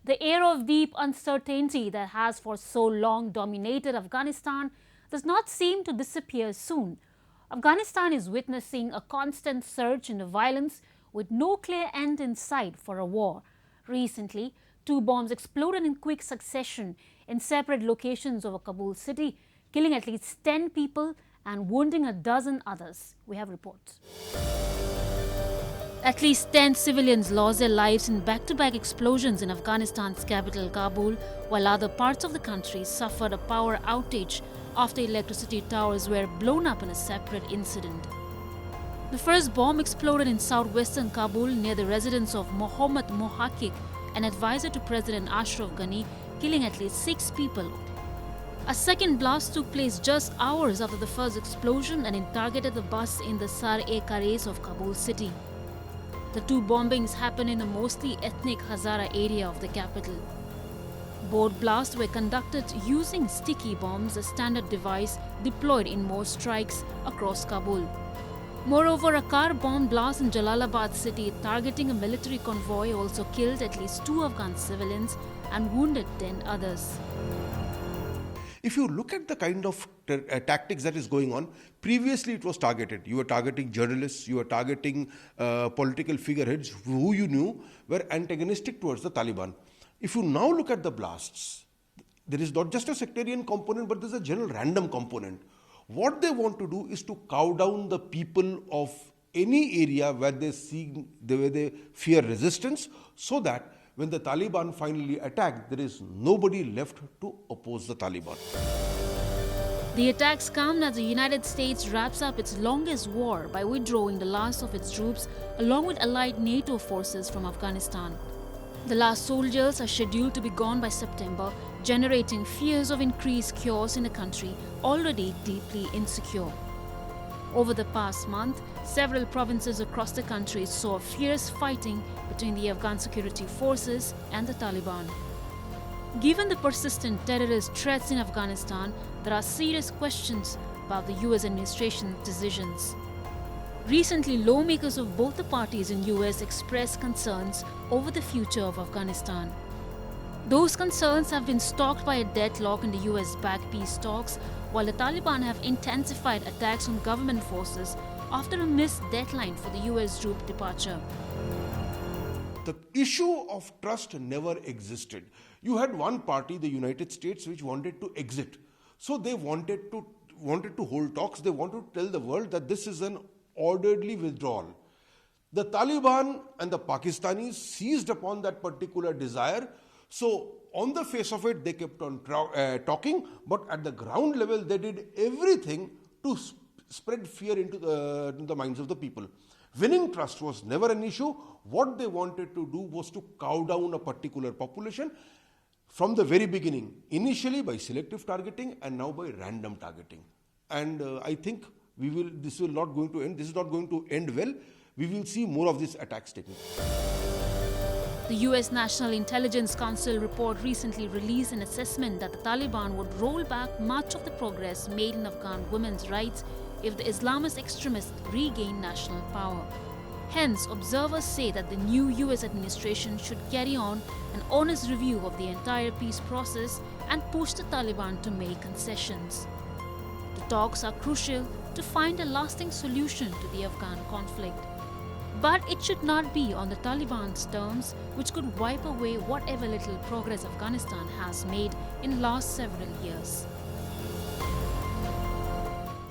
The air of deep uncertainty that has for so long dominated Afghanistan does not seem to disappear soon. Afghanistan is witnessing a constant surge in the violence with no clear end in sight for a war. Recently, two bombs exploded in quick succession in separate locations over Kabul city, killing at least 10 people and wounding a dozen others. We have reports. At least 10 civilians lost their lives in back-to-back explosions in Afghanistan's capital Kabul, while other parts of the country suffered a power outage after electricity towers were blown up in a separate incident. The first bomb exploded in southwestern Kabul near the residence of Mohammad Mohakik, an advisor to President Ashraf Ghani, killing at least 6 people. A second blast took place just hours after the first explosion and it targeted the bus in the Sar-e-Kares of Kabul city. The two bombings happened in the mostly ethnic Hazara area of the capital. Both blasts were conducted using sticky bombs, a standard device deployed in most strikes across Kabul. Moreover, a car bomb blast in Jalalabad city targeting a military convoy also killed at least 2 Afghan civilians and wounded 10 others. If you look at the kind of tactics that is going on, previously it was targeted. You were targeting journalists, you were targeting political figureheads who you knew were antagonistic towards the Taliban. If you now look at the blasts, there is not just a sectarian component, but there's a general random component. What they want to do is to cow down the people of any area where they fear resistance, so that when the Taliban finally attack, there is nobody left to oppose the Taliban. The attacks come as the United States wraps up its longest war by withdrawing the last of its troops along with allied NATO forces from Afghanistan. The last soldiers are scheduled to be gone by September, generating fears of increased chaos in a country already deeply insecure. Over the past month, several provinces across the country saw fierce fighting between the Afghan security forces and the Taliban. Given the persistent terrorist threats in Afghanistan, there are serious questions about the US administration's decisions. Recently, lawmakers of both the parties in US expressed concerns over the future of Afghanistan. Those concerns have been stoked by a deadlock in the US-backed peace talks, while the Taliban have intensified attacks on government forces after a missed deadline for the US troop departure. The issue of trust never existed. You had one party, the United States, which wanted to exit. So they wanted to hold talks. They wanted to tell the world that this is an orderly withdrawal. The Taliban and the Pakistanis seized upon that particular desire. So on the face of it, they kept on talking, but at the ground level, they did everything to spread fear into the minds of the people. Winning trust was never an issue. What they wanted to do was to cow down a particular population from the very beginning, initially by selective targeting and now by random targeting. And I think this is not going to end well. We will see more of these attacks taking place. The US National Intelligence Council report recently released an assessment that the Taliban would roll back much of the progress made in Afghan women's rights if the Islamist extremists regain national power. Hence, observers say that the new US administration should carry on an honest review of the entire peace process and push the Taliban to make concessions. The talks are crucial to find a lasting solution to the Afghan conflict. But it should not be on the Taliban's terms, which could wipe away whatever little progress Afghanistan has made in the last several years.